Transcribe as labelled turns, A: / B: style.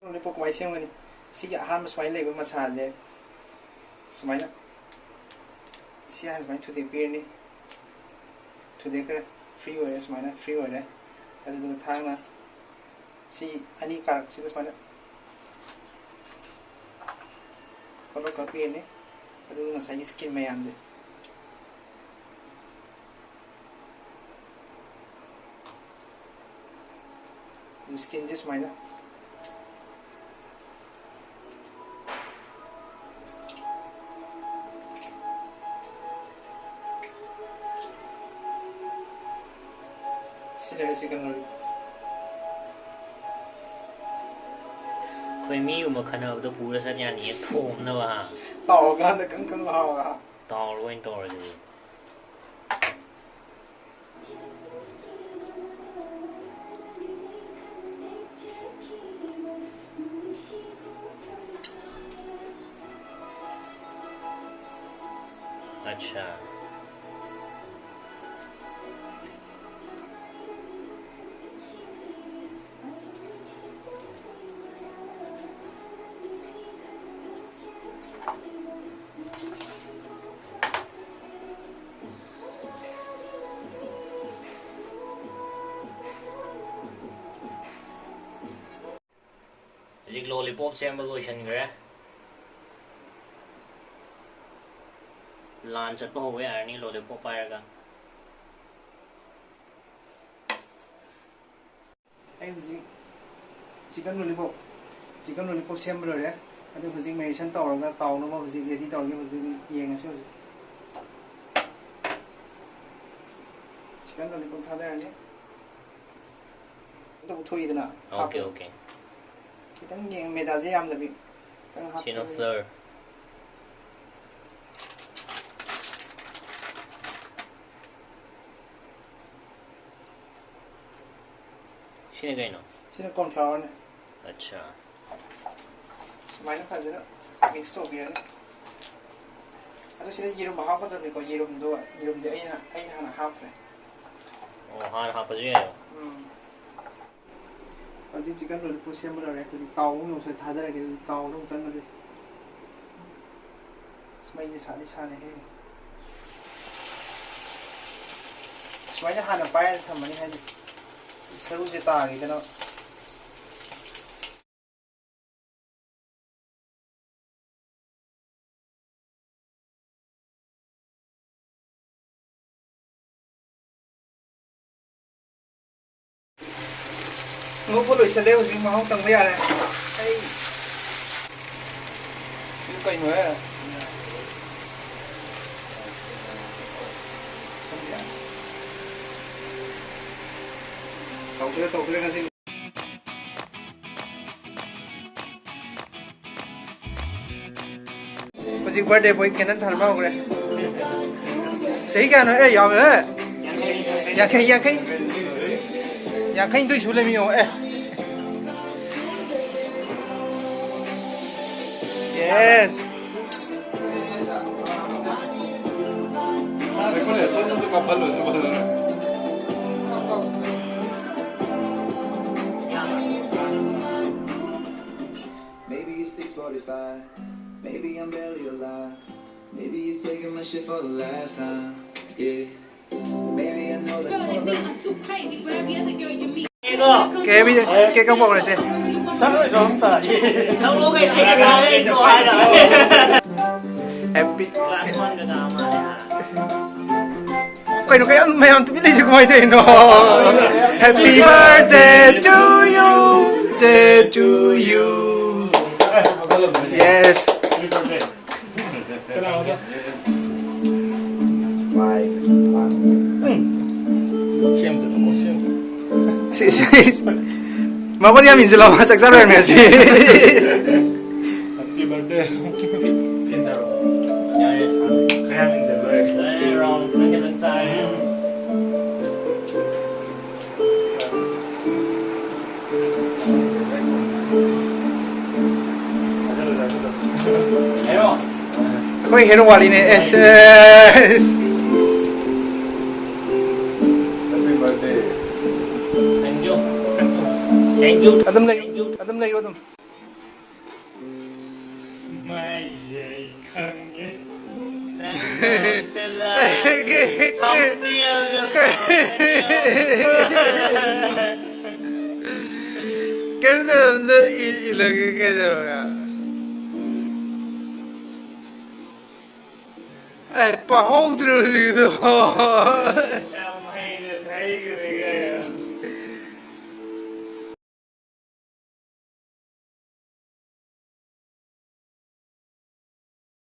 A: Lollipop ꯀꯃꯥꯏꯅ ꯁꯦꯝꯒꯅꯤ ꯁꯤꯒꯤ ꯑꯍꯥꯟꯕ ꯁꯨꯃꯥꯏꯅ ꯂꯩꯕ ꯃꯁꯥꯁꯦ ꯁꯨꯃꯥꯏꯅ ꯁꯤ ꯍꯥꯟꯅ ꯁꯨꯃꯥꯏꯅ ꯊꯨꯗꯦꯛꯄꯤꯔꯅꯤ ꯊꯨꯗꯦꯛꯈ꯭ꯔꯦ ꯐ꯭ꯔꯤ ꯑꯣꯏꯔꯦ ꯁꯨꯃꯥꯏꯅ ꯐ꯭ꯔꯤ ꯑꯣꯏꯔꯦ ꯑꯗꯨꯗꯨꯒ ꯊꯥꯡꯅ ꯁꯤ ꯑꯅꯤ ꯀꯥꯔꯛꯁꯤꯗ ꯁꯨꯃꯥꯏꯅ ꯀꯣꯂꯣ ꯀꯛꯄꯤꯔꯅꯤ ꯑꯗꯨꯒ ꯉꯁꯥꯏꯒꯤ ꯁ꯭ꯀꯤꯟ ꯃꯌꯥꯝꯁꯦ ꯁ꯭ꯀꯤꯟꯁꯦ ꯁꯨꯃꯥꯏꯅ ꯁꯤꯂꯔ ꯆꯤꯀꯟ ꯂꯣꯂꯤꯄꯣꯞ
B: ꯑꯩꯈꯣꯏ ꯃꯤꯒꯨꯝꯕ ꯈꯟꯅꯕꯗꯣ ꯄꯨꯔ ꯆꯠ ꯌꯥꯅꯤꯌꯦ ꯊꯣꯝꯅꯕ
A: ꯇꯥꯎꯔꯀꯥꯟꯗ ꯀꯪ ꯀꯪ ꯂꯥꯎꯔꯒ
B: ꯇꯥꯎꯔꯒ ꯑꯣꯏꯅ ꯇꯧꯔꯁꯤ अच्छा लॉलीपॉप सेम लोशनग्रे लान चट हो यानी लॉलीपॉप पाएगा
A: चिकन लॉलीपॉप सेम लोरे अदु हुजिक मेरिनेशन तौरगा ताउनबा हुजिक रेडी तौरगे हुजिक येंगसे हुजिक चिकन लॉलीपॉप थादरने तो बुथोइदना
B: ओके ओके
A: खितंग येंग मेदाजे यामदबी तंग हाफ
B: चिन ऑफ फ्लोर शिने गइनो
A: सिना कॉर्नफ्लावर ने
B: अच्छा
A: सुमाइना फजरा मिक्स तो बिरने अदु सिदा येरुम हापदबे को येरुम दे अइना हाना हापरे
B: ओ हार हापजे
A: अजी चिकन लॉलीपॉप सेम लोरे हुजिक ताउ नो से थादरगे ताउ दम चंगदे स्माइ जे साने साने हे स्माइना हाना पाय थमनी हाजि सरू जे तागिदना ngô lưỡi sờ leo gì mà không tầng bây giờ này đây cái cây mới à tàu lên cái gì bây giờ birthday boy kenan thằng bao rồi sấy cái nó ê giàu nữa yang khay tôi xuống lên miêu ê yes
C: Maybe it's 6:45. Maybe I'm barely alive. Maybe you're taking my shit for the last time. Yeah. Maybe I know that. I'm too crazy, but every other girl you meet.
A: Kể bây giờ kể các bộ này xem.
B: Xong lúc ấy cái sao ấy có ai rồi
A: Happy.
B: last one cái nào mà
A: Quay nó cái ăn mèo tôi biết lấy cho coi thế nó. Happy birthday to you, day to you. Yes. Sí. Mà có đi mình sẽ làm chắc chắn rồi nè chị.
D: Happy birthday. Kaya mình sẽ về.
B: wrong nó cái bên sai
D: Hello.
A: Có hiểu không này nè.
D: Happy birthday.
B: thank you
A: Adam này vô tầm.
E: Cái nó là cái rồi à. Para outro